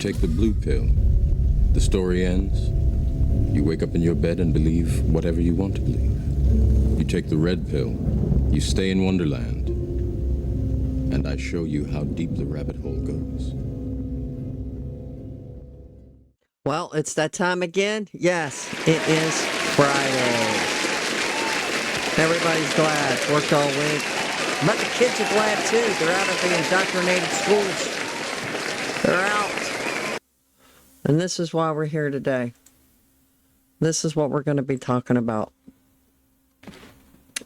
take the blue pill. The story ends. You wake up in your bed and believe whatever you want to believe. You take the red pill. You stay in Wonderland. And I show you how deep the rabbit hole goes. Well, it's that time again. Yes, it is Friday. Everybody's glad. Worked all week. But the kids are glad too. They're out of the indoctrinated schools. They're out. And this is why we're here today. This is what we're going to be talking about.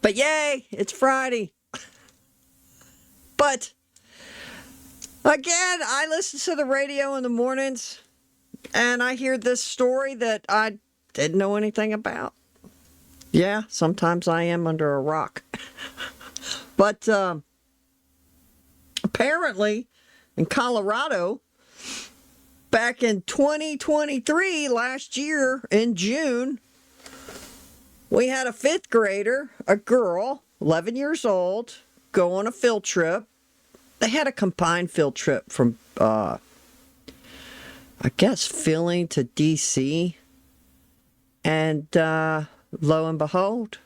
But yay, it's Friday. But again, I listen to the radio in the mornings and I hear this story that I didn't know anything about. Yeah, sometimes I am under a rock. But apparently in Colorado, back in 2023, last year in June, we had a fifth grader, a girl, 11 years old, go on a field trip. They had a combined field trip from, I guess, Philly to D.C. And lo and behold,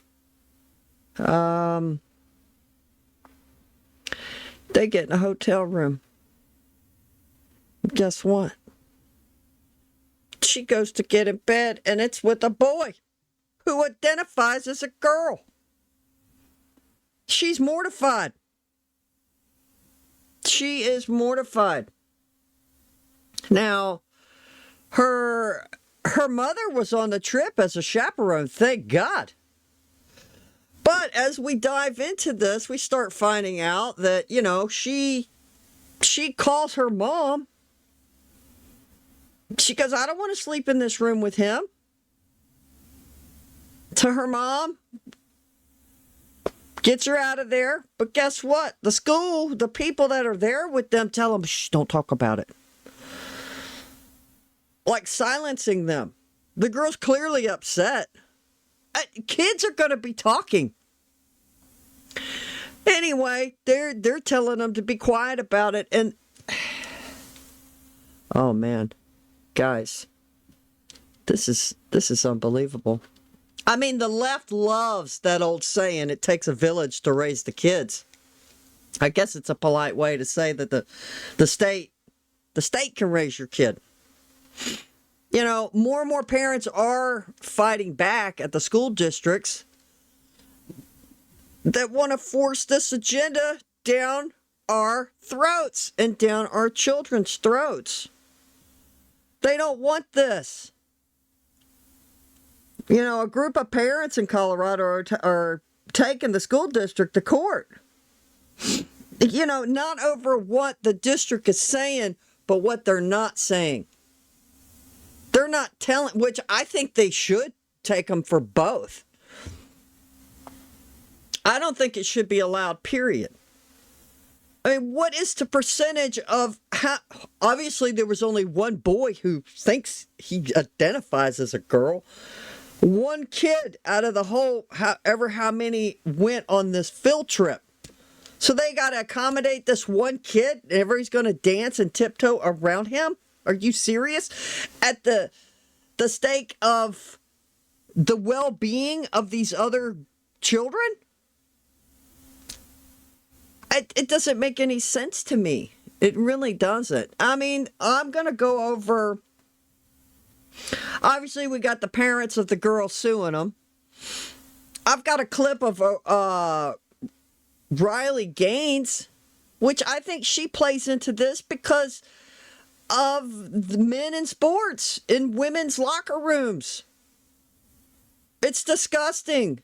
they get in a hotel room. Guess what? She goes to get in bed, and it's with a boy who identifies as a girl. She's mortified. She is mortified. Now, her mother was on the trip as a chaperone, thank God. But as we dive into this, we start finding out that, you know, she calls her mom. She goes, I don't want to sleep in this room with him. To her mom, gets her out of there. But guess what? The school, the people that are there with them tell them, shh, don't talk about it. Like silencing them. The girl's clearly upset. Kids are going to be talking. Anyway, they're telling them to be quiet about it. And, oh man, guys, this is unbelievable. I mean, the left loves that old saying, it takes a village to raise the kids. I guess it's a polite way to say that the state can raise your kid. You know, more and more parents are fighting back at the school districts that want to force this agenda down our throats and down our children's throats. They don't want this. You know, a group of parents in Colorado are taking the school district to court. You know, not over what the district is saying, but what they're not saying. They're not telling, which I think they should take them for both. I don't think it should be allowed, period. I mean, what is the percentage of how, obviously there was only one boy who thinks he identifies as a girl. One kid out of the whole, how many went on this field trip. So they got to accommodate this one kid and everybody's going to dance and tiptoe around him? Are you serious? At the stake of the well-being of these other children? It doesn't make any sense to me. It really doesn't. I mean, I'm going to go over... Obviously, we got the parents of the girl suing them. I've got a clip of Riley Gaines, which I think she plays into this because of the men in sports, in women's locker rooms. It's disgusting.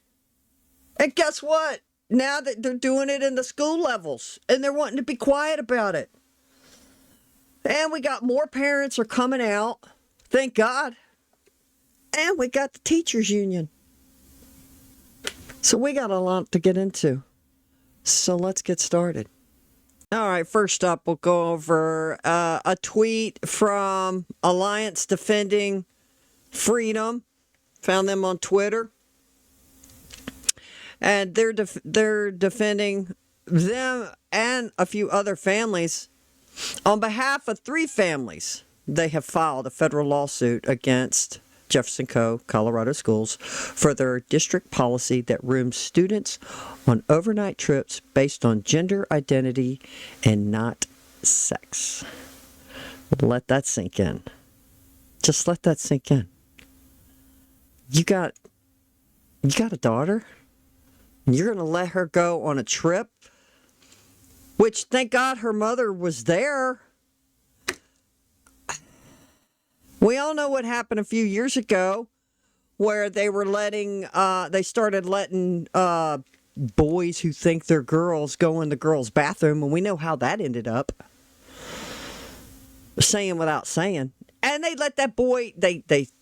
And guess what? Now that they're doing it in the school levels, and they're wanting to be quiet about it. And we got more parents are coming out. Thank God. And we got the teachers union. So we got a lot to get into. So let's get started. All right, first up, we'll go over a tweet from Alliance Defending Freedom. Found them on Twitter. And they're defending them and a few other families on behalf of 3 families they have filed a federal lawsuit against Jefferson Co. Colorado Schools for their district policy that rooms students on overnight trips based on gender identity and not sex. Let that sink in. Just let that sink in. You got a daughter? And you're going to let her go on a trip? Which, thank God, her mother was there. We all know what happened a few years ago where they were they started letting boys who think they're girls go in the girls' bathroom, and we know how that ended up. Saying without saying. And they let that boy, they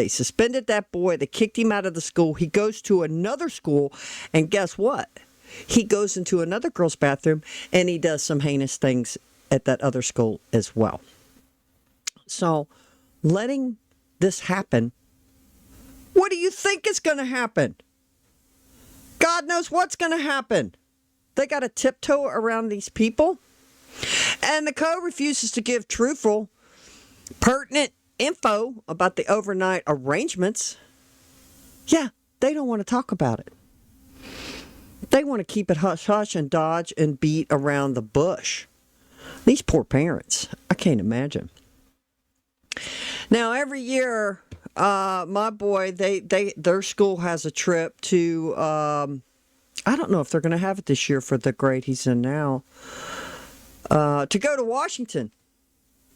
suspended that boy, they kicked him out of the school. He goes to another school, and guess what? He goes into another girl's bathroom, and he does some heinous things at that other school as well. So, letting this happen, what do you think is going to happen? God knows what's going to happen. They got to tiptoe around these people. And the code refuses to give truthful, pertinent info about the overnight arrangements. Yeah, they don't want to talk about it. They want to keep it hush-hush and dodge and beat around the bush. These poor parents, I can't imagine. Now, every year, my boy, their school has a trip to, I don't know if they're going to have it this year for the grade he's in now, to go to Washington,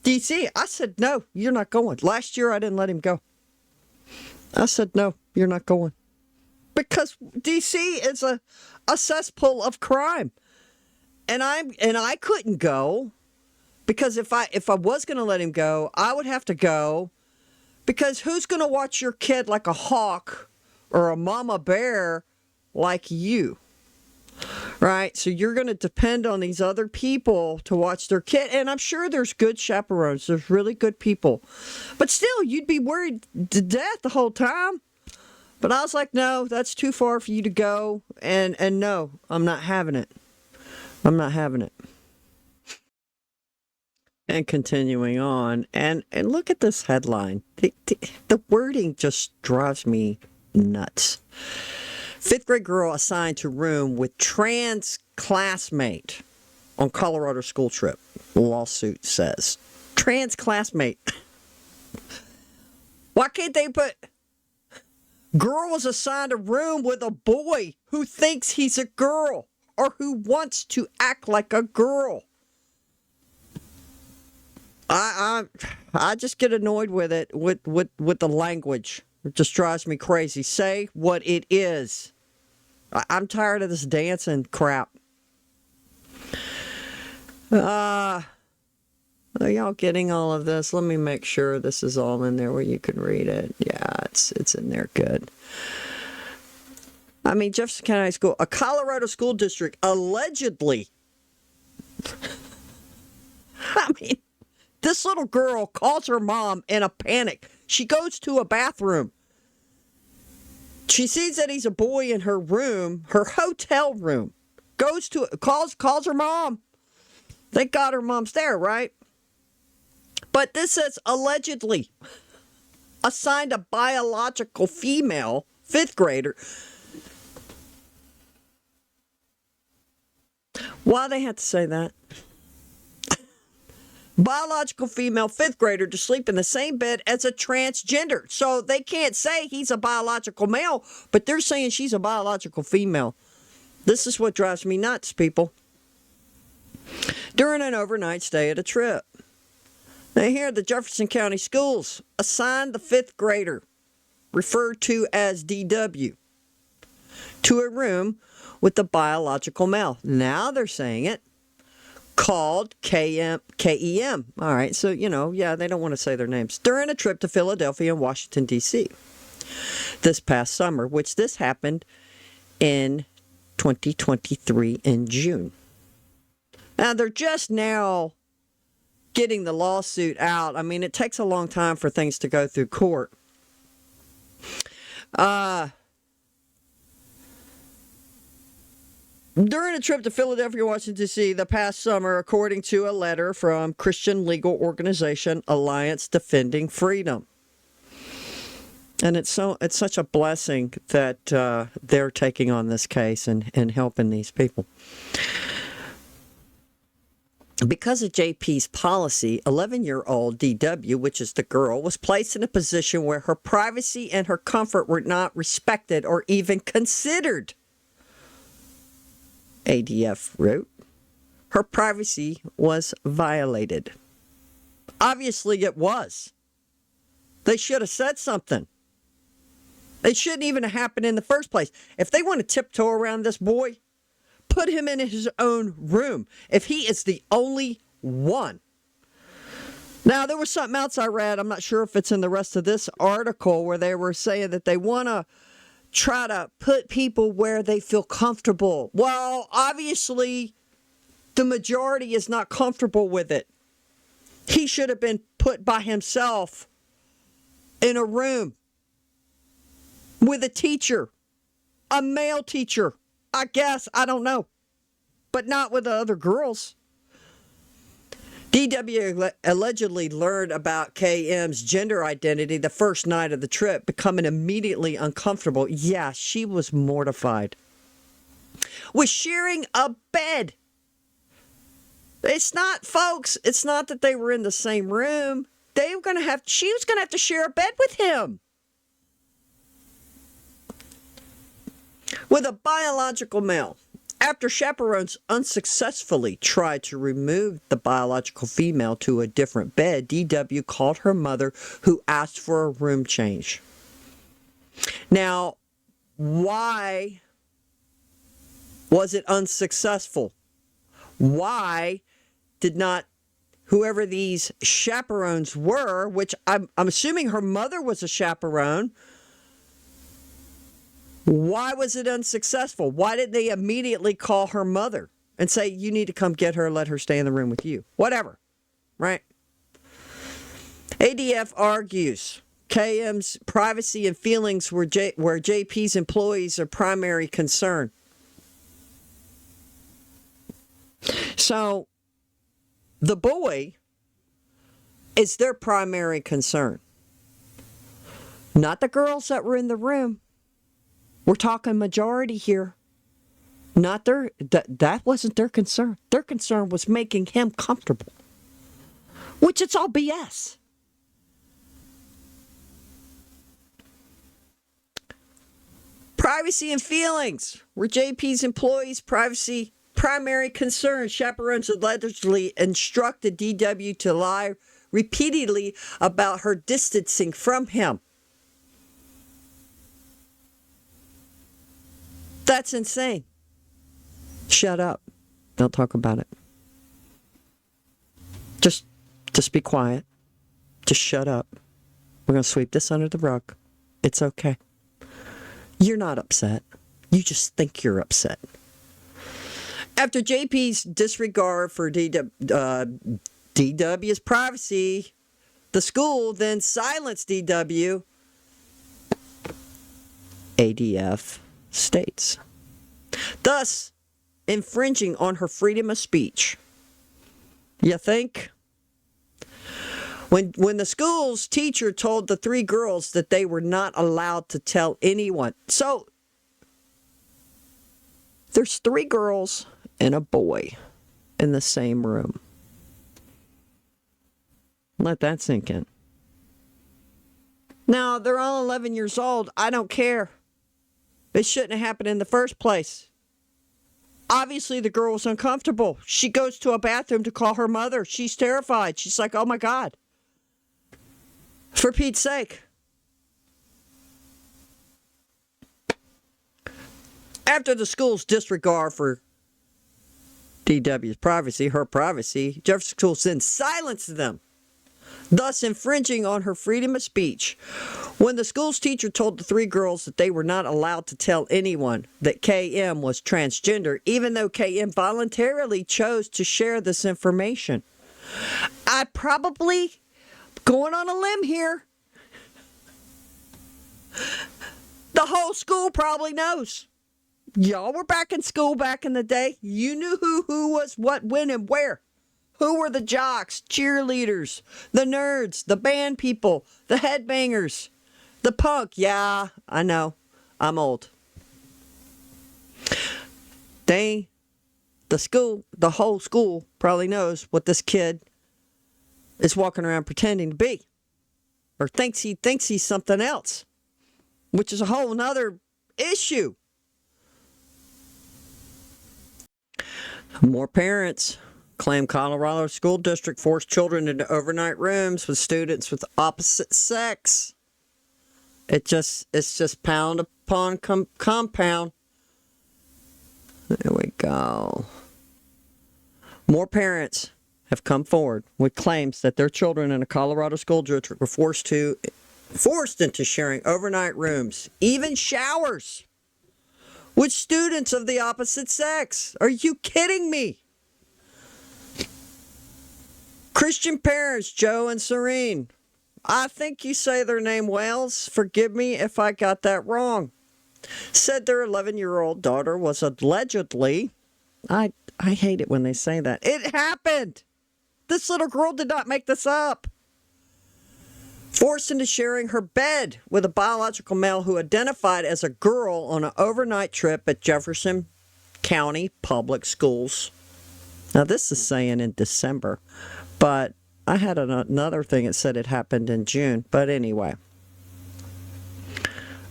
D.C. I said, no, you're not going. Last year, I didn't let him go. I said, no, you're not going. Because D.C. is a cesspool of crime. And I couldn't go. Because if I was going to let him go, I would have to go. Because who's going to watch your kid like a hawk or a mama bear like you? Right? So you're going to depend on these other people to watch their kid. And I'm sure there's good chaperones. There's really good people. But still, you'd be worried to death the whole time. But I was like, no, that's too far for you to go. And no, I'm not having it. I'm not having it. And continuing on, and look at this headline. The wording just drives me nuts. 5th grade girl assigned to room with trans classmate on Colorado school trip. Lawsuit says. Trans classmate. Why can't they put... Girl was assigned a room with a boy who thinks he's a girl or who wants to act like a girl. I just get annoyed with it, with the language. It just drives me crazy. Say what it is. I'm tired of this dancing crap. Are y'all getting all of this? Let me make sure this is all in there where you can read it. Yeah, it's in there good. I mean, Jefferson County High School, a Colorado school district, allegedly. I mean, this little girl calls her mom in a panic. She goes to a bathroom. She sees that he's a boy in her room, her hotel room. Calls her mom. Thank God her mom's there, right? But this says allegedly assigned a biological female 5th grader. Why they have to say that? Biological female 5th grader to sleep in the same bed as a transgender. So they can't say he's a biological male, but they're saying she's a biological female. This is what drives me nuts, people. During an overnight stay at a trip. Now here, the Jefferson County Schools assigned the 5th grader, referred to as DW, to a room with the biological male. Now they're saying it. Called KEM. All right, so, they don't want to say their names. During a trip to Philadelphia and Washington, D.C. this past summer, which this happened in 2023 in June. Now, they're just now getting the lawsuit out. I mean, it takes a long time for things to go through court. During a trip to Philadelphia, Washington, D.C. the past summer, according to a letter from Christian legal organization Alliance Defending Freedom. And it's such a blessing that they're taking on this case and helping these people. Because of JP's policy, 11-year-old DW, which is the girl, was placed in a position where her privacy and her comfort were not respected or even considered. ADF wrote, her privacy was violated. Obviously it was. They should have said something. It shouldn't even have happened in the first place. If they want to tiptoe around this boy, put him in his own room. If he is the only one. Now, there was something else I read. I'm not sure if it's in the rest of this article where they were saying that they want to try to put people where they feel comfortable. Well, obviously, the majority is not comfortable with it. He should have been put by himself in a room with a teacher, a male teacher, I guess, I don't know, but not with the other girls. DW allegedly learned about KM's gender identity the first night of the trip, becoming immediately uncomfortable. Yeah, she was mortified. Was sharing a bed. It's not, folks, it's not that they were in the same room. She was going to have to share a bed with him. With a biological male. After chaperones unsuccessfully tried to remove the biological female to a different bed, DW called her mother, who asked for a room change. Now, why was it unsuccessful? Why did not whoever these chaperones were, which I'm assuming her mother was a chaperone, why was it unsuccessful? Why didn't they immediately call her mother and say, you need to come get her, let her stay in the room with you? Whatever, right? ADF argues KM's privacy and feelings were where JP's employees are primary concern. So the boy is their primary concern. Not the girls that were in the room. We're talking majority here. Not that wasn't their concern. Their concern was making him comfortable. Which it's all BS. Privacy and feelings were JP's employees' privacy primary concern. Chaperones allegedly instructed DW to lie repeatedly about her distancing from him. That's insane. Shut up. Don't talk about it. Just be quiet. Just shut up. We're going to sweep this under the rug. It's okay. You're not upset. You just think you're upset. After JP's disregard for DW's privacy, the school then silenced DW. ADF states, thus infringing on her freedom of speech. You think? When the school's teacher told the three girls that they were not allowed to tell anyone. So there's three girls and a boy in the same room. Let that sink in. Now, they're all 11 years old. I don't care. It shouldn't have happened in the first place. Obviously, the girl was uncomfortable. She goes to a bathroom to call her mother. She's terrified. She's like, oh my God. For Pete's sake. After the school's disregard for DW's privacy, her privacy, Jefferson Schools then silenced them, thus infringing on her freedom of speech. When the school's teacher told the three girls that they were not allowed to tell anyone that KM was transgender, even though KM voluntarily chose to share this information. I probably, going on a limb here, the whole school probably knows. Y'all were back in school back in the day. You knew who was what, when, and where. Who were the jocks, cheerleaders, the nerds, the band people, the headbangers, the punk? Yeah, I know. I'm old. The whole school probably knows what this kid is walking around pretending to be, or thinks he's something else, which is a whole nother issue. More parents claim Colorado school district forced children into overnight rooms with students with opposite sex. It's just pound upon compound. There we go. More parents have come forward with claims that their children in a Colorado school district were forced into sharing overnight rooms, even showers, with students of the opposite sex. Are you kidding me? Christian parents, Joe and Serene. I think you say their name Wells. Forgive me if I got that wrong. Said their 11-year-old daughter was allegedly, I hate it when they say that. It happened. This little girl did not make this up. Forced into sharing her bed with a biological male who identified as a girl on an overnight trip at Jefferson County Public Schools. Now, this is saying in December, but I had another thing that said it happened in June. But anyway,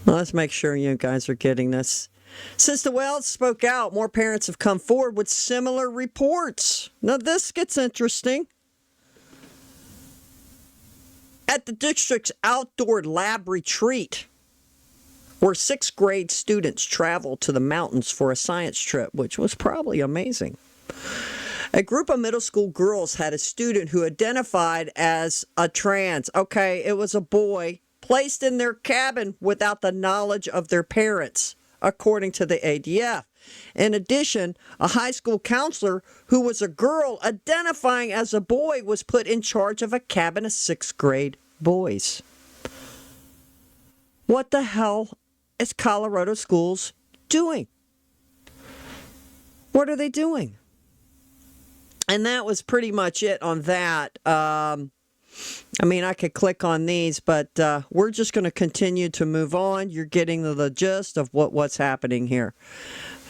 let's make sure you guys are getting this. Since the Wells spoke out, more parents have come forward with similar reports. Now, this gets interesting. At the district's outdoor lab retreat, where 6th grade students traveled to the mountains for a science trip, which was probably amazing. A group of middle school girls had a student who identified as a trans. Okay, it was a boy placed in their cabin without the knowledge of their parents, according to the ADF. In addition, a high school counselor who was a girl identifying as a boy was put in charge of a cabin of 6th grade boys. What the hell is Colorado schools doing? What are they doing? And that was pretty much it on that. I mean, I could click on these, but we're just going to continue to move on. You're getting the gist of what's happening here.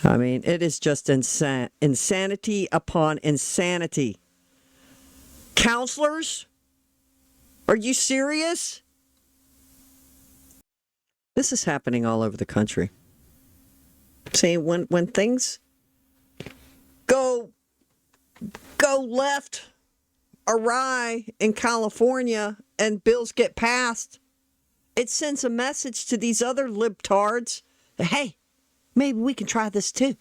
I mean, it is just insanity upon insanity. Counselors? Are you serious? This is happening all over the country. See, when things go left awry in California and bills get passed, it sends a message to these other libtards that, hey, maybe we can try this too.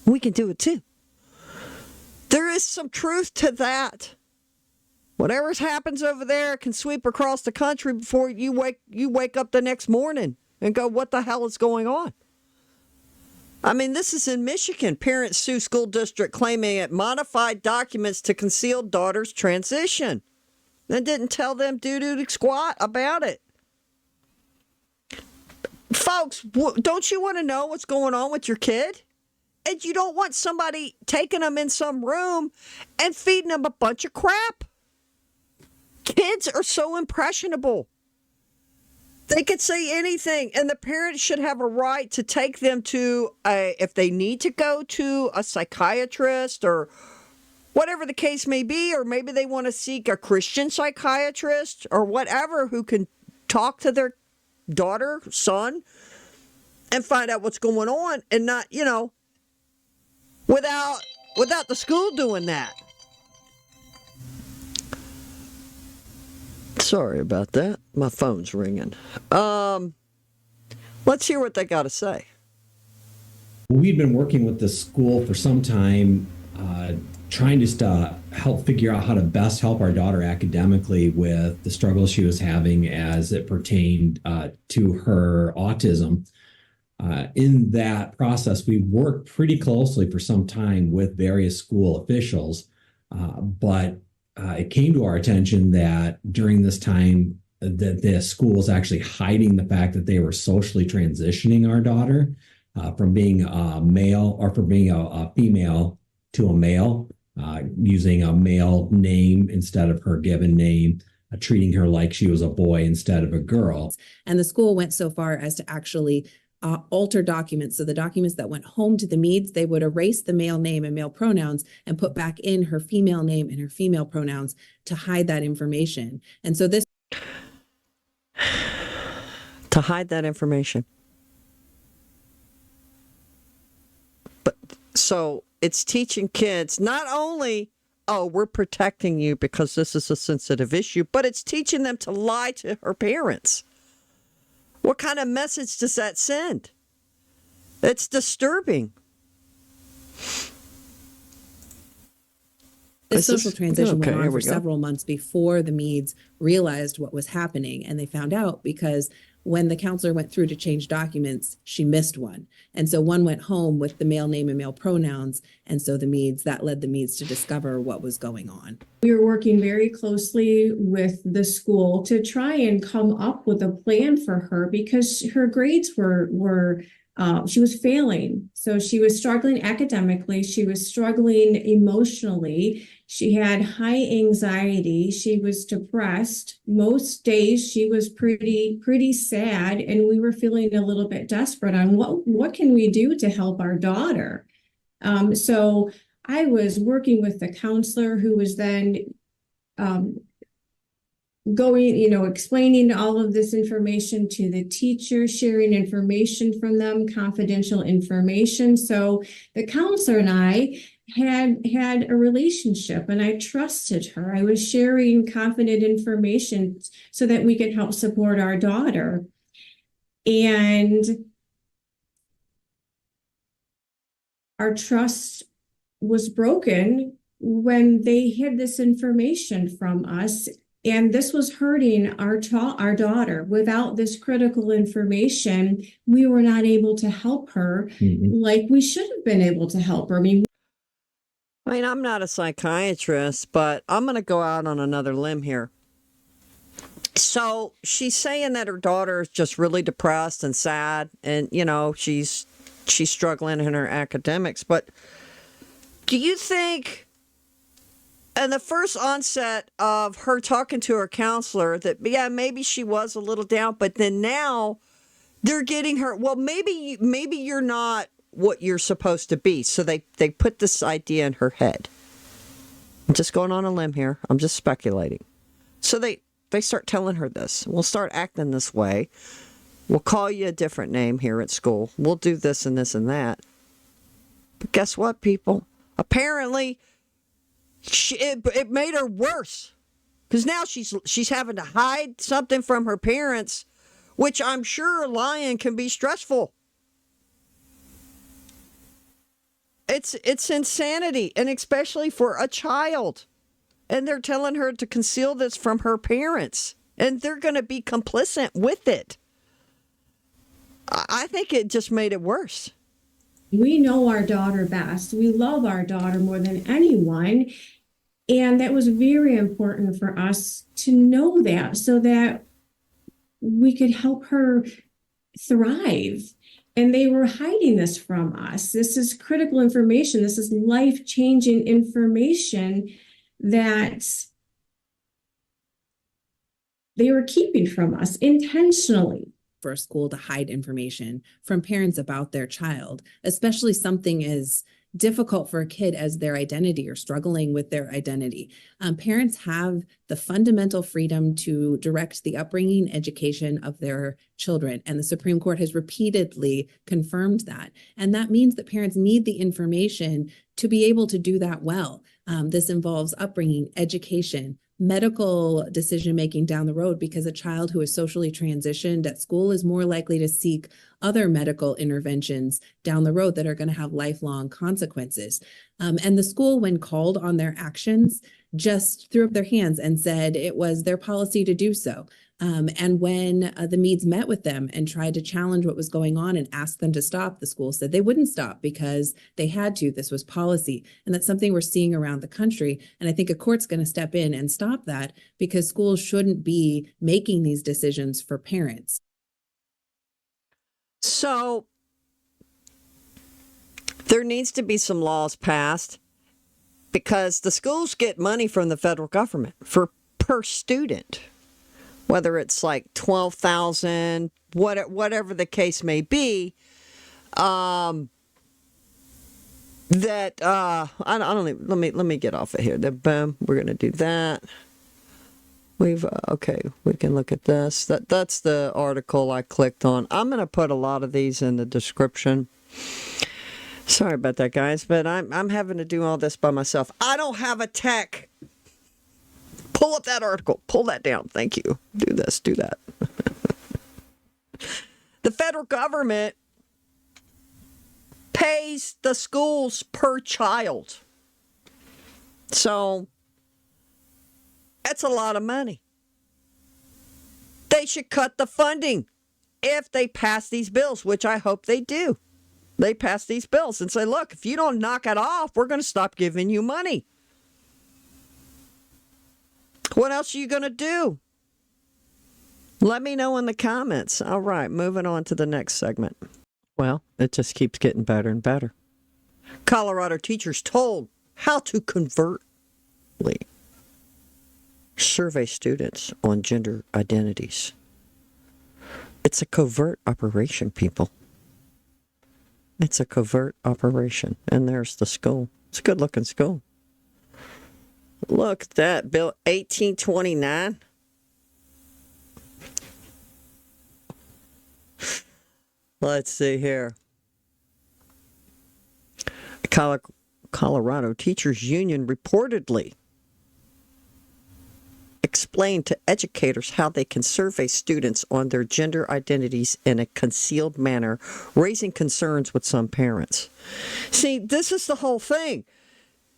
We can do it too. There is some truth to that. Whatever happens over there can sweep across the country before you wake up the next morning and go, what the hell is going on? I mean, this is in Michigan. Parents sue school district claiming it modified documents to conceal daughter's transition and didn't tell them doo-doo squat about it. Folks, don't you want to know what's going on with your kid? And you don't want somebody taking them in some room and feeding them a bunch of crap. Kids are so impressionable. They could say anything, and the parents should have a right to take them to if they need to go to a psychiatrist or whatever the case may be, or maybe they want to seek a Christian psychiatrist or whatever who can talk to their daughter, son, and find out what's going on, and not, without the school doing that. Sorry about that. My phone's ringing. Let's hear what they got to say. We've been working with the school for some time, trying just to help figure out how to best help our daughter academically with the struggles she was having as it pertained to her autism. In that process, we worked pretty closely for some time with various school officials, but it came to our attention that during this time that the school was actually hiding the fact that they were socially transitioning our daughter. from being a male or from being a female to a male, using a male name instead of her given name, treating her like she was a boy instead of a girl. And the school went so far as to actually alter documents. So the documents that went home to the Meads, they would erase the male name and male pronouns and put back in her female name and her female pronouns to hide that information. And so this To hide that information. But so it's teaching kids not only, oh, we're protecting you because this is a sensitive issue, but it's teaching them to lie to her parents. What kind of message does that send? It's disturbing. The social transition went on for go. several months before the Meads realized what was happening. And they found out because when the counselor went through to change documents, she missed one. And so one went home with the male name and male pronouns. And so that led the Meads to discover what was going on. We were working very closely with the school to try and come up with a plan for her because her grades were she was failing. So she was struggling academically. She was struggling emotionally. She had high anxiety. She was depressed. Most days she was pretty sad. And we were feeling a little bit desperate on what can we do to help our daughter? So I was working with the counselor who was then explaining all of this information to the teacher, sharing information from them, confidential information. So the counselor and I had a relationship and I trusted her. I was sharing confident information so that we could help support our daughter. And our trust was broken when they hid this information from us. And this was hurting our daughter. Without this critical information, we were not able to help her like we should have been able to help her. I mean, I'm not a psychiatrist, but I'm going to go out on another limb here. So she's saying that her daughter is just really depressed and sad, and she's struggling in her academics. But do you think, in the first onset of her talking to her counselor, that maybe she was a little down, but then now they're getting her, well, maybe you're not what you're supposed to be. So they put this idea in her head. I'm just going on a limb here. I'm just speculating. So they start telling her this. We'll start acting this way. We'll call you a different name here at school. We'll do this and this and that. But guess what, people? Apparently, it made her worse. Because now she's having to hide something from her parents, which I'm sure lying can be stressful. It's insanity, and especially for a child. And they're telling her to conceal this from her parents, and they're going to be complicit with it. I think it just made it worse. we know our daughter best. We love our daughter more than anyone. And that was very important for us to know that so that we could help her thrive. And they were hiding this from us. This is critical information. This is life-changing information that they were keeping from us intentionally. For a school to hide information from parents about their child, especially something as difficult for a kid as their identity or struggling with their identity. Parents have the fundamental freedom to direct the upbringing, education of their children. And the Supreme Court has repeatedly confirmed that. And that means that parents need the information to be able to do that well. This involves upbringing, education, medical decision-making down the road, because a child who is socially transitioned at school is more likely to seek other medical interventions down the road that are going to have lifelong consequences. And the school, when called on their actions, just threw up their hands and said it was their policy to do so. And when the Meads met with them and tried to challenge what was going on and ask them to stop, the school said they wouldn't stop because they had to. This was policy. And that's something we're seeing around the country. And I think a court's going to step in and stop that, because schools shouldn't be making these decisions for parents. So There needs to be some laws passed because the schools get money from the federal government for per student, whether it's like 12,000, whatever the case may be. I don't even, let me get off of here. Boom, we're gonna do that. We've okay, we can look at this. That's the article I clicked on. I'm gonna put a lot of these in the description. Sorry about that, guys, but I'm having to do all this by myself. I don't have a tech. Pull up that article. Pull that down. Thank you. Do this. Do that. The federal government pays the schools per child. So that's a lot of money. They should cut the funding if they pass these bills, which I hope they do. They pass these bills and say, look, if you don't knock it off, we're going to stop giving you money. What else are you going to do? Let me know in the comments. All right, moving on to the next segment. Well, it just keeps getting better and better. Colorado teachers told how to covertly survey students on gender identities. It's a covert operation, people. It's a covert operation. And there's the school. It's a good-looking school. Look at that, Bill 1829. Let's see here. Colorado Teachers Union reportedly explained to educators how they can survey students on their gender identities in a concealed manner, raising concerns with some parents. See, this is the whole thing.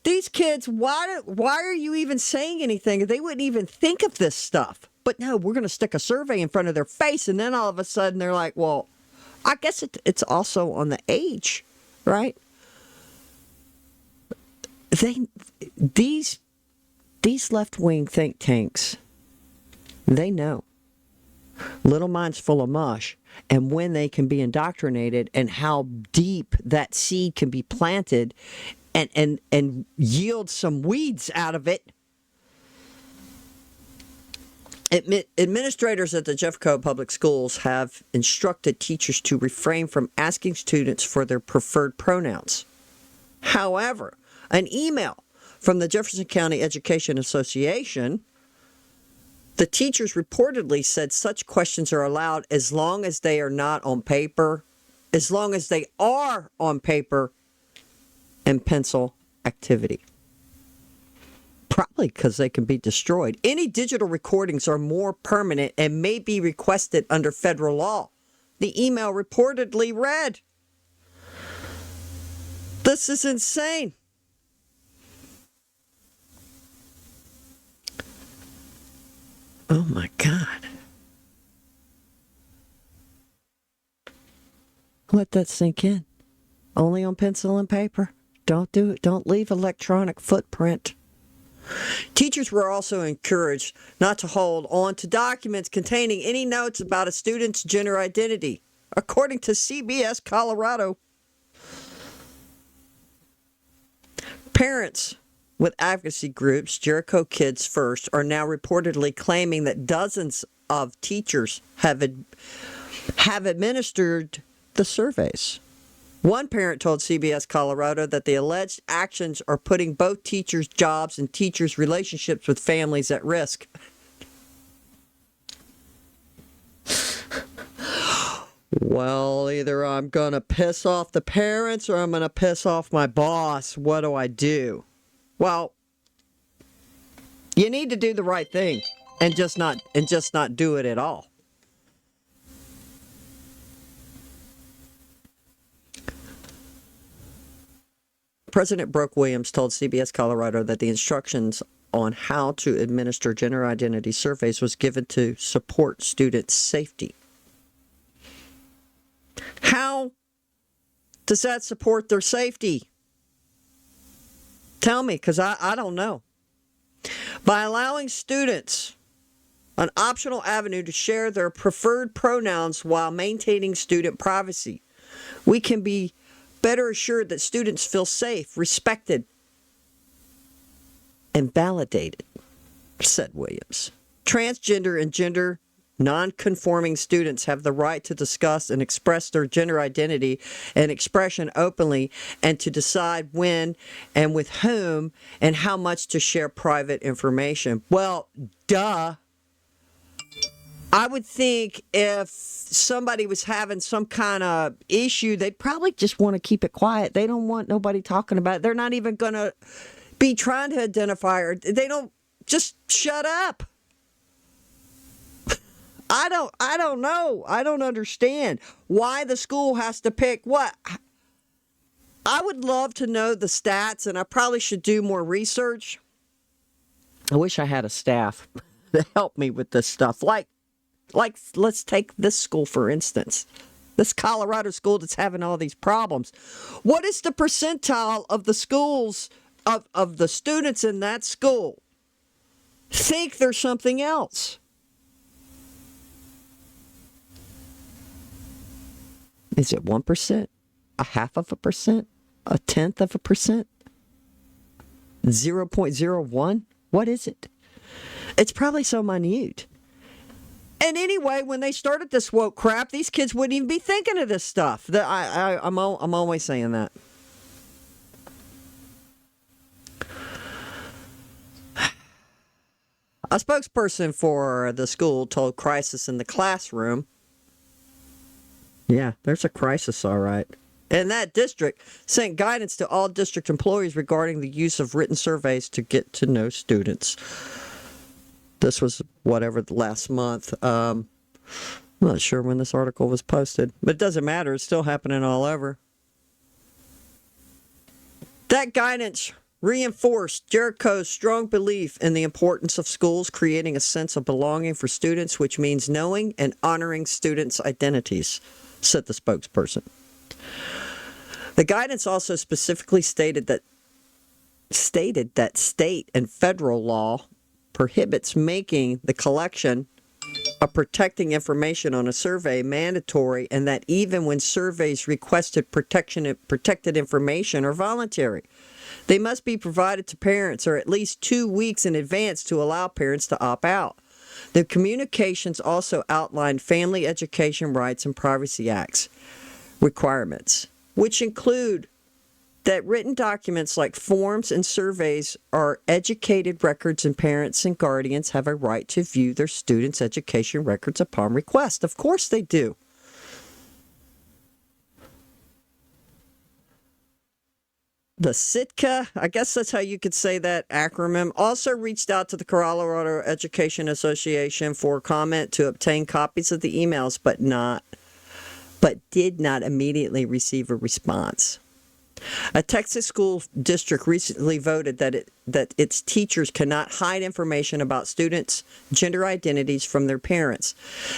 These kids, why are you even saying anything? They wouldn't even think of this stuff. But no, we're going to stick a survey in front of their face, and then all of a sudden they're like, well, I guess it's also on the age, right? These left-wing think tanks, they know. Little minds full of mush, and when they can be indoctrinated and how deep that seed can be planted and yield some weeds out of it. Administrators at the Jeffco Public Schools have instructed teachers to refrain from asking students for their preferred pronouns. However, an email from the Jefferson County Education Association, the teachers reportedly said such questions are allowed as long as they are not on paper, as long as they are on paper and pencil activity. Probably because they can be destroyed. Any digital recordings are more permanent and may be requested under federal law. The email reportedly read, "This is insane. Oh my God." Let that sink in. Only on pencil and paper. Don't do it. Don't leave electronic footprint. Teachers were also encouraged not to hold on to documents containing any notes about a student's gender identity, according to CBS Colorado. Parents with advocacy groups, Jericho Kids First, are now reportedly claiming that dozens of teachers have administered the surveys. One parent told CBS Colorado that the alleged actions are putting both teachers' jobs and teachers' relationships with families at risk. Well, either I'm going to piss off the parents or I'm going to piss off my boss. What do I do? Well, you need to do the right thing and just not do it at all. President Brooke Williams told CBS Colorado that the instructions on how to administer gender identity surveys was given to support students' safety. How does that support their safety? Tell me, because I don't know. By allowing students an optional avenue to share their preferred pronouns while maintaining student privacy, we can be better assured that students feel safe, respected, and validated, said Williams. Transgender and gender non-conforming students have the right to discuss and express their gender identity and expression openly, and to decide when and with whom and how much to share private information. Well, duh. I would think if somebody was having some kind of issue, they'd probably just want to keep it quiet. They don't want nobody talking about it. They're not even going to be trying to identify her. They don't, just shut up. I don't know. I don't understand why the school has to pick what. I would love to know the stats, and I probably should do more research. I wish I had a staff to help me with this stuff. Like, let's take this school, for instance. This Colorado school that's having all these problems. What is the percentile of the schools, of the students in that school think there's something else? Is it 1%? A half of a percent? A tenth of a percent? 0.01? What is it? It's probably so minute. And anyway, when they started this woke crap, these kids wouldn't even be thinking of this stuff. I'm always saying that. A spokesperson for the school told Crisis in the Classroom, yeah, there's a crisis, all right. And that district sent guidance to all district employees regarding the use of written surveys to get to know students. This was last month. I'm not sure when this article was posted, but it doesn't matter. It's still happening all over. That guidance reinforced Jericho's strong belief in the importance of schools creating a sense of belonging for students, which means knowing and honoring students' identities, said the spokesperson. The guidance also specifically stated that state and federal law prohibits making the collection of protecting information on a survey mandatory, and that even when surveys requested protected information are voluntary, they must be provided to parents or at least 2 weeks in advance to allow parents to opt out. The communications also outlined Family Education Rights and Privacy Act's requirements, which include that written documents like forms and surveys are educated records, and parents and guardians have a right to view their students' education records upon request. Of course they do. The Sitka, I guess that's how you could say that acronym, also reached out to the Colorado Education Association for comment to obtain copies of the emails, but did not immediately receive a response. A Texas school district recently voted that its teachers cannot hide information about students' gender identities from their parents.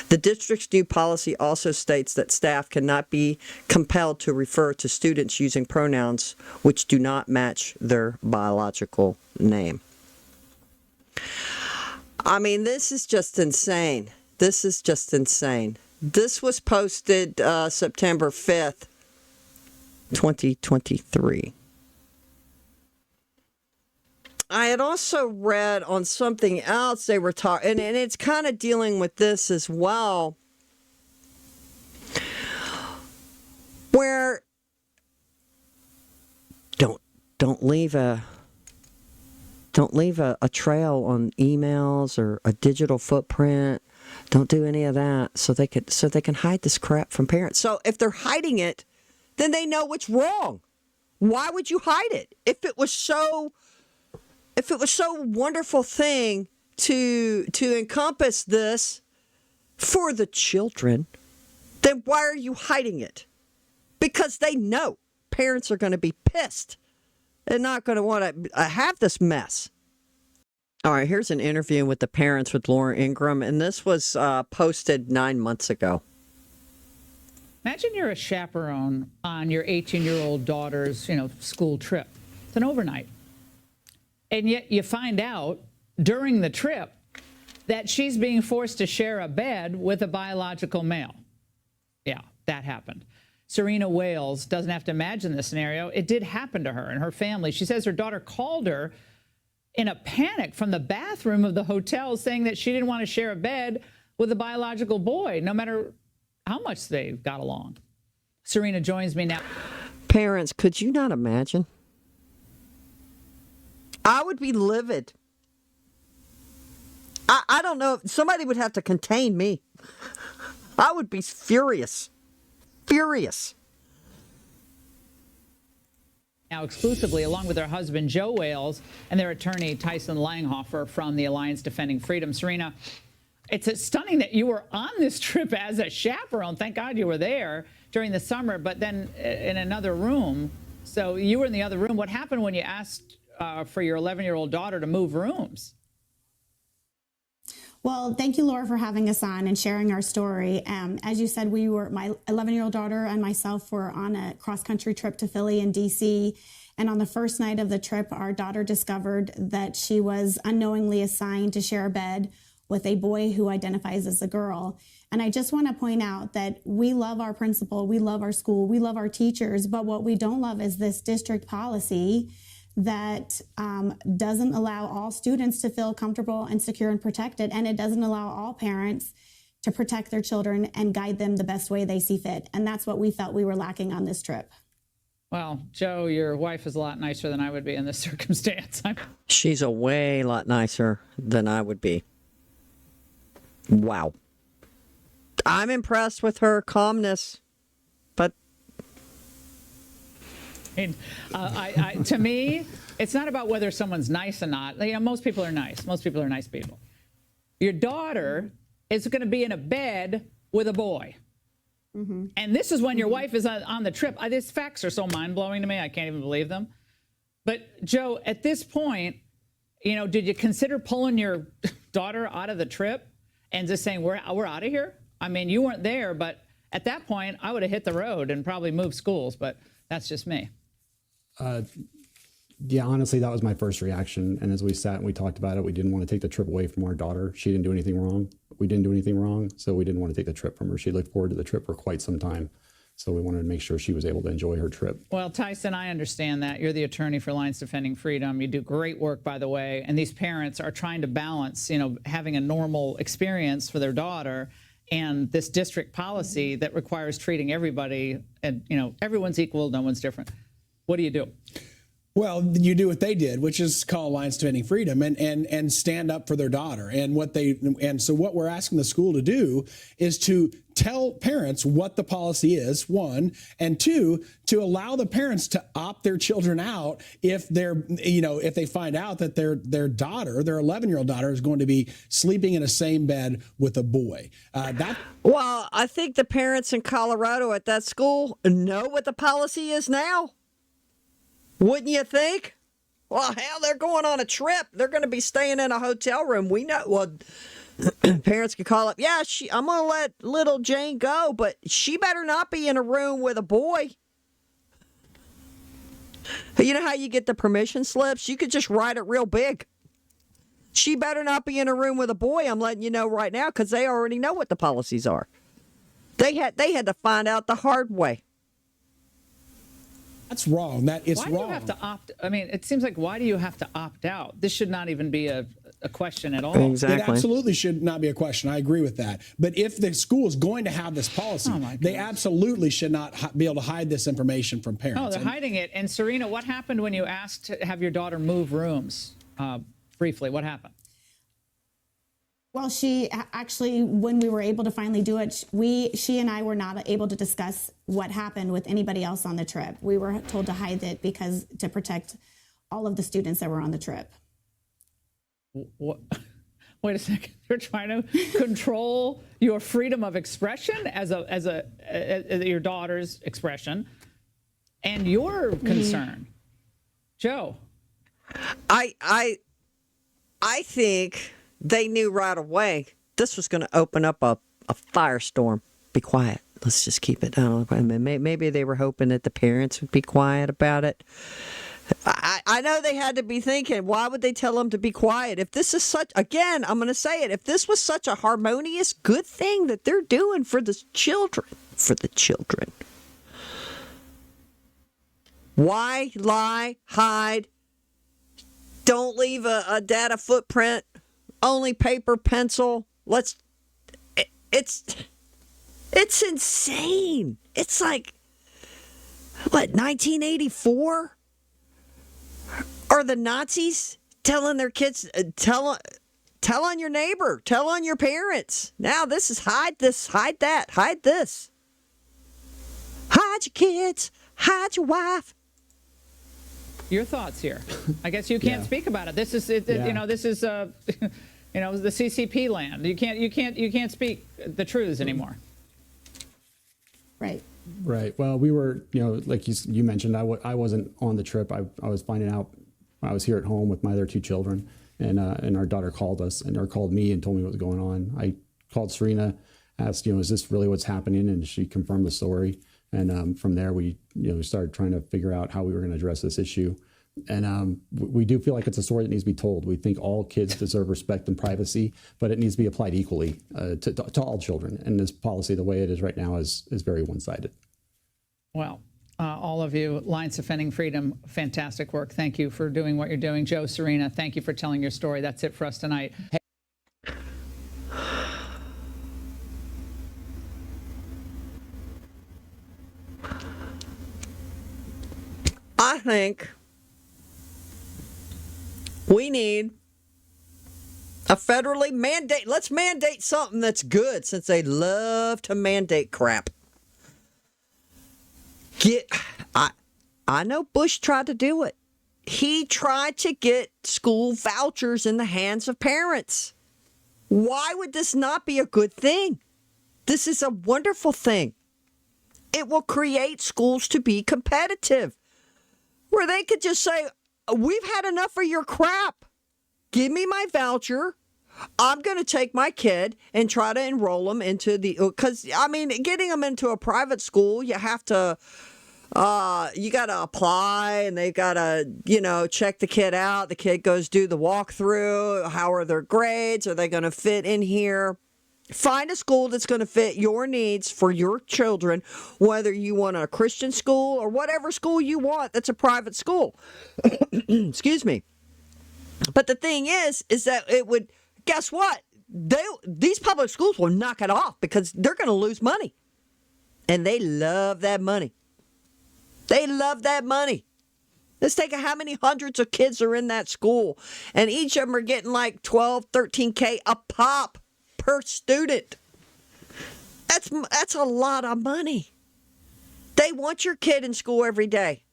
The district's new policy also states that staff cannot be compelled to refer to students using pronouns which do not match their biological name. I mean, this is just insane. This is just insane. This was posted September 5th. 2023. I had also read on something else they were talking, and it's kind of dealing with this as well, where don't leave a trail on emails or a digital footprint. Don't do any of that so they can hide this crap from parents. So if they're hiding it, then they know what's wrong. Why would you hide it? If it was so wonderful thing to encompass this for the children, then why are you hiding it? Because they know parents are going to be pissed and not going to want to have this mess. All right, here's an interview with the parents with Laura Ingraham, and this was posted 9 months ago. Imagine you're a chaperone on your 18-year-old daughter's, school trip. It's an overnight. And yet you find out during the trip that she's being forced to share a bed with a biological male. Yeah, that happened. Serena Wales doesn't have to imagine this scenario. It did happen to her and her family. She says her daughter called her in a panic from the bathroom of the hotel saying that she didn't want to share a bed with a biological boy, no matter how much they got along. Serena joins me now. Parents, could you not imagine? I would be livid. I don't know. Somebody would have to contain me. I would be furious. Furious. Now exclusively, along with her husband, Joe Wales, and their attorney, Tyson Langhofer from the Alliance Defending Freedom. Serena, it's stunning that you were on this trip as a chaperone. Thank God you were there during the summer, but then in another room. So you were in the other room. What happened when you asked for your 11-year-old daughter to move rooms? Well, thank you, Laura, for having us on and sharing our story. As you said, my 11-year-old daughter and myself were on a cross-country trip to Philly and D.C. And on the first night of the trip, our daughter discovered that she was unknowingly assigned to share a bed with a boy who identifies as a girl. And I just want to point out that we love our principal, we love our school, we love our teachers, but what we don't love is this district policy that doesn't allow all students to feel comfortable and secure and protected, and it doesn't allow all parents to protect their children and guide them the best way they see fit. And that's what we felt we were lacking on this trip. Well, Joe, your wife is a lot nicer than I would be in this circumstance. She's a way lot nicer than I would be. Wow. I'm impressed with her calmness, but to me, it's not about whether someone's nice or not. You know, most people are nice. Most people are nice people. Your daughter is going to be in a bed with a boy. Mm-hmm. And this is when your wife is on the trip. These facts are so mind-blowing to me. I can't even believe them. But, Joe, at this point, you know, did you consider pulling your daughter out of the trip and just saying, we're out of here? I mean, you weren't there, but at that point, I would have hit the road and probably moved schools. But that's just me. Yeah, honestly, that was my first reaction. And as we sat and we talked about it, we didn't want to take the trip away from our daughter. She didn't do anything wrong. We didn't do anything wrong. So we didn't want to take the trip from her. She looked forward to the trip for quite some time. So we wanted to make sure she was able to enjoy her trip. Well, Tyson, I understand that. You're the attorney for Alliance Defending Freedom. You do great work, by the way. And these parents are trying to balance, you know, having a normal experience for their daughter and this district policy that requires treating everybody, and, you know, everyone's equal, no one's different. What do you do? Well, you do what they did, which is call Alliance Defending Freedom and stand up for their daughter. And so what we're asking the school to do is to tell parents what the policy is, one, and two, to allow the parents to opt their children out if if they find out that their daughter, their 11-year-old daughter, is going to be sleeping in a same bed with a boy. Well, I think the parents in Colorado at that school know what the policy is now. Wouldn't you think? Well, hell, they're going on a trip. They're going to be staying in a hotel room. We know. Well, parents can call up. Yeah, I'm going to let little Jane go, but she better not be in a room with a boy. You know how you get the permission slips? You could just write it real big. She better not be in a room with a boy. I'm letting you know right now because they already know what the policies are. They had to find out the hard way. That's wrong. Why do you have to opt? I mean, it seems like, why do you have to opt out? This should not even be a question at all. Exactly. It absolutely should not be a question. I agree with that. But if the school is going to have this policy, they absolutely should not be able to hide this information from parents. Oh, they're hiding it. And Serena, what happened when you asked to have your daughter move rooms? Briefly, what happened? Well, she actually, when we were able to finally do it, she and I were not able to discuss what happened with anybody else on the trip. We were told to hide it to protect all of the students that were on the trip. What? Wait a second. They're trying to control your freedom of expression as your daughter's expression and your concern. Joe. I think they knew right away this was going to open up a firestorm. Be quiet. Let's just keep it down. Maybe they were hoping that the parents would be quiet about it. I know they had to be thinking, why would they tell them to be quiet? If this is again, I'm going to say it, if this was such a harmonious, good thing that they're doing for the children, Why lie, hide? Don't leave a data footprint. Only paper, pencil. It's insane. It's like, what, 1984? Are the Nazis telling their kids, tell on your neighbor, tell on your parents. Now this is hide this, hide that, hide this. Hide your kids, hide your wife. Your thoughts here? I guess you can't speak about it. This is, this is, the CCP land. You can't speak the truths anymore. Right. Right. Well, we were, like you mentioned, I wasn't on the trip. I was finding out. I was here at home with my other two children, and our daughter called us or called me and told me what was going on. I called Serena, asked, is this really what's happening? And she confirmed the story. And from there, we started trying to figure out how we were going to address this issue. And we do feel like it's a story that needs to be told. We think all kids deserve respect and privacy, but it needs to be applied equally to all children. And this policy, the way it is right now, is very one-sided. Well, all of you, Alliance Defending Freedom, fantastic work. Thank you for doing what you're doing. Joe, Serena, thank you for telling your story. That's it for us tonight. I think we need a federally mandate. Let's mandate something that's good, since they love to mandate crap. I know Bush tried to do it. He tried to get school vouchers in the hands of parents. Why would this not be a good thing? This is a wonderful thing. It will create schools to be competitive, where they could just say, we've had enough of your crap. Give me my voucher. I'm going to take my kid and try to enroll them into because, getting them into a private school, you have to, you got to apply, and they got to, check the kid out. The kid goes do the walkthrough. How are their grades? Are they going to fit in here? Find a school that's going to fit your needs for your children, whether you want a Christian school or whatever school you want that's a private school. Excuse me. But the thing is that it would, guess what? These public schools will knock it off because they're going to lose money. And they love that money. They love that money. Let's take how many hundreds of kids are in that school, and each of them are getting like 12, 13K a pop per student. That's a lot of money. They want your kid in school every day.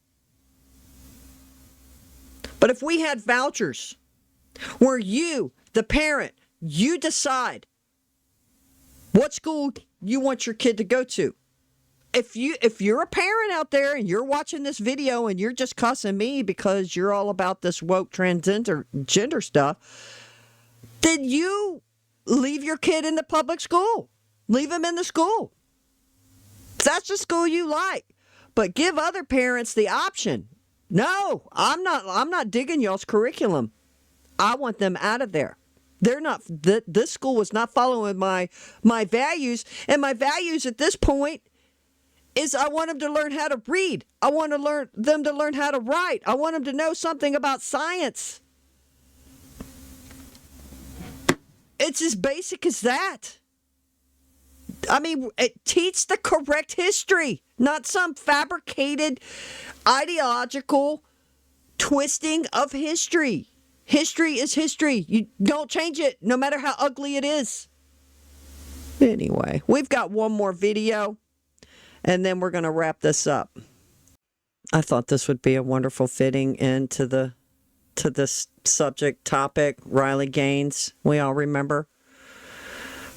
But if we had vouchers where you, the parent, you decide what school you want your kid to go to. If you're a parent out there and you're watching this video and you're just cussing me because you're all about this woke gender stuff, then you leave your kid in the public school. Leave him in the school. If that's the school you like. But give other parents the option. No, I'm not digging y'all's curriculum. I want them out of there. They're not. This school was not following my values, and my values at this point is I want them to learn how to read. I want them to learn how to write. I want them to know something about science. It's as basic as that. Teach the correct history, not some fabricated ideological twisting of history. History is history. You don't change it, no matter how ugly it is. Anyway, we've got one more video, and then we're going to wrap this up. I thought this would be a wonderful fitting into this subject topic. Riley Gaines, we all remember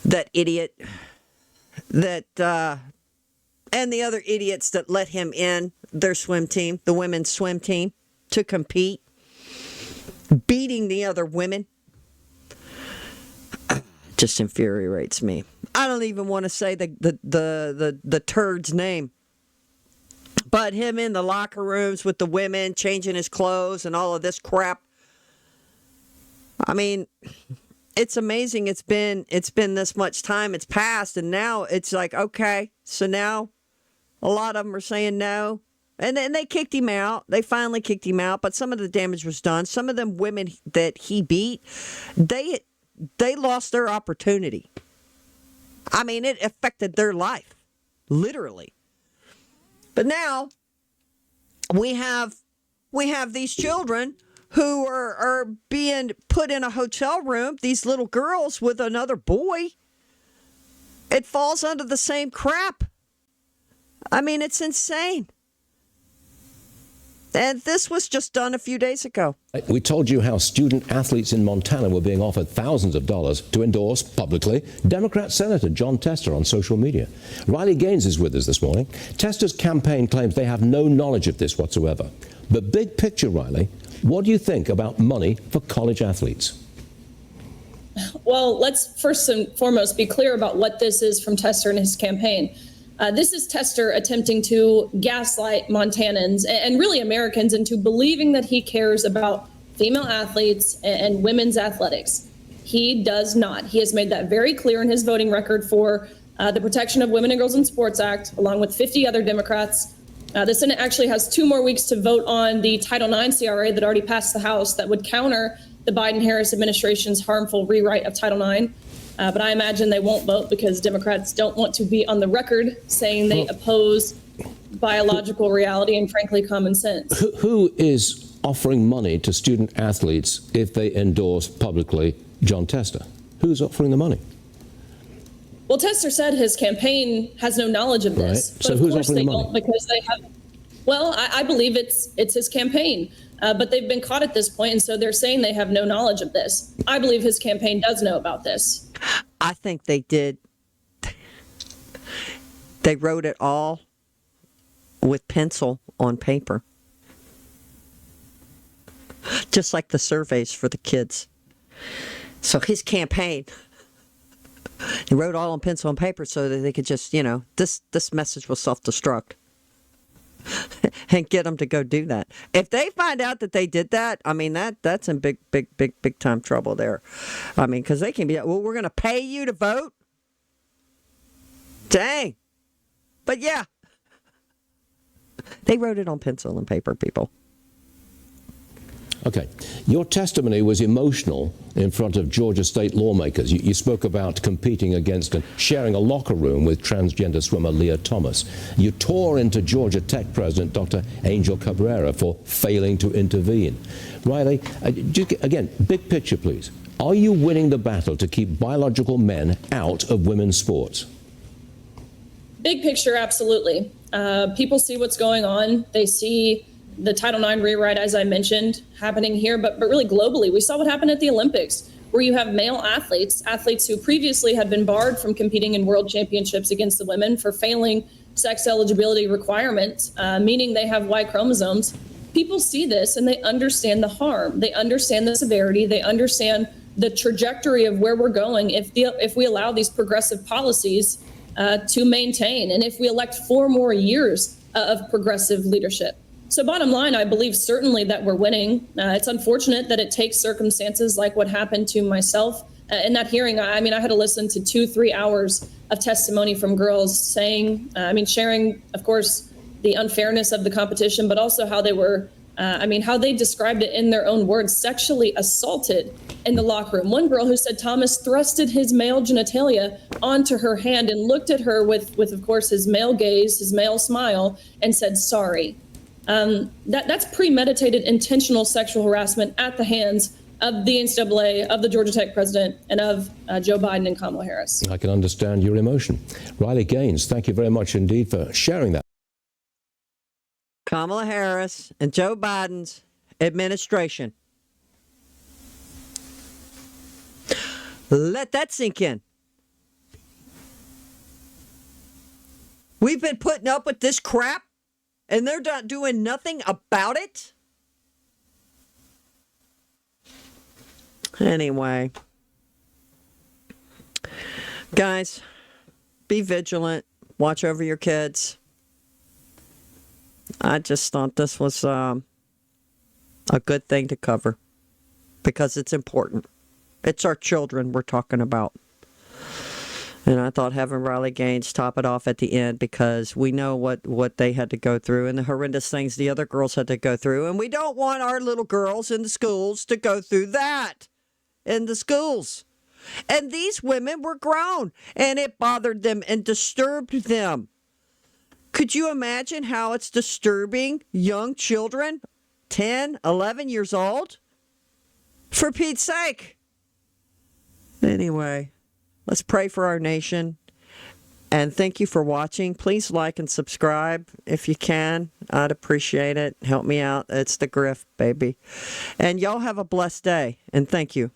that idiot that and the other idiots that let him in their swim team, the women's swim team, to compete, beating the other women. Just infuriates me. I don't even want to say the turd's name. But him in the locker rooms with the women, changing his clothes and all of this crap. It's amazing. It's been this much time. It's passed, and now it's like, okay, so now a lot of them are saying no, And then they kicked him out. They finally kicked him out, but some of the damage was done. Some of them women that he beat, they lost their opportunity. I mean, it affected their life, literally. But now we have these children who are being put in a hotel room, these little girls with another boy. It falls under the same crap. I mean, it's insane. And this was just done a few days ago. We told you how student athletes in Montana were being offered thousands of dollars to endorse publicly Democrat Senator Jon Tester on social media. Riley Gaines is with us this morning. Tester's campaign claims they have no knowledge of this whatsoever. But big picture, Riley, what do you think about money for college athletes? Well, let's first and foremost be clear about what this is from Tester and his campaign. This is Tester attempting to gaslight Montanans and really Americans into believing that he cares about female athletes and women's athletics. He does not. He has made that very clear in his voting record for the Protection of Women and Girls in Sports Act, along with 50 other Democrats. The Senate actually has 2 more weeks to vote on the Title IX CRA that already passed the House that would counter the Biden-Harris administration's harmful rewrite of Title IX. But I imagine they won't vote because Democrats don't want to be on the record saying they oppose biological reality and, frankly, common sense. Who is offering money to student athletes if they endorse publicly Jon Tester? Who's offering the money? Well, Tester said his campaign has no knowledge of this. Right. But So of who's course offering they the money? don't because they have. Well, I believe it's his campaign. But they've been caught at this point, and so they're saying they have no knowledge of this. I believe his campaign does know about this. I think they did. They wrote it all with pencil on paper. Just like the surveys for the kids. So his campaign, he wrote all on pencil and paper so that they could just, this message will self-destruct. And get them to go do that. If they find out that they did that, I mean, that's in big time trouble there. I mean, because they can be, well, we're going to pay you to vote? Dang. But yeah, they wrote it on pencil and paper, people. Okay. Your testimony was emotional in front of Georgia state lawmakers. You spoke about competing against and sharing a locker room with transgender swimmer Leah Thomas. You tore into Georgia Tech President Dr. Angel Cabrera for failing to intervene. Riley, again, big picture, please. Are you winning the battle to keep biological men out of women's sports? Big picture, absolutely. People see what's going on. They see the Title IX rewrite, as I mentioned, happening here, but really globally. We saw what happened at the Olympics, where you have male athletes who previously had been barred from competing in world championships against the women for failing sex eligibility requirements, meaning they have Y chromosomes. People see this and they understand the harm. They understand the severity. They understand the trajectory of where we're going if we allow these progressive policies to maintain, and if we elect 4 more years of progressive leadership. So bottom line, I believe certainly that we're winning. It's unfortunate that it takes circumstances like what happened to myself in that hearing. I mean, I had to listen to 2-3 hours of testimony from girls saying, sharing, of course, the unfairness of the competition, but also how they were, how they described it in their own words, sexually assaulted in the locker room. One girl who said Thomas thrusted his male genitalia onto her hand and looked at her with of course, his male gaze, his male smile, and said, sorry. That's premeditated, intentional sexual harassment at the hands of the NCAA, of the Georgia Tech president, and of Joe Biden and Kamala Harris. I can understand your emotion. Riley Gaines, thank you very much indeed for sharing that. Kamala Harris and Joe Biden's administration. Let that sink in. We've been putting up with this crap, and they're not doing nothing about it? Anyway. Guys, be vigilant. Watch over your kids. I just thought this was a good thing to cover because it's important. It's our children we're talking about. And I thought having Riley Gaines top it off at the end, because we know what they had to go through and the horrendous things the other girls had to go through. And we don't want our little girls in the schools to go through that in the schools. And these women were grown, and it bothered them and disturbed them. Could you imagine how it's disturbing young children, 10, 11 years old? For Pete's sake. Anyway, let's pray for our nation. And thank you for watching. Please like and subscribe if you can. I'd appreciate it. Help me out. It's the Grift, baby. And y'all have a blessed day. And thank you.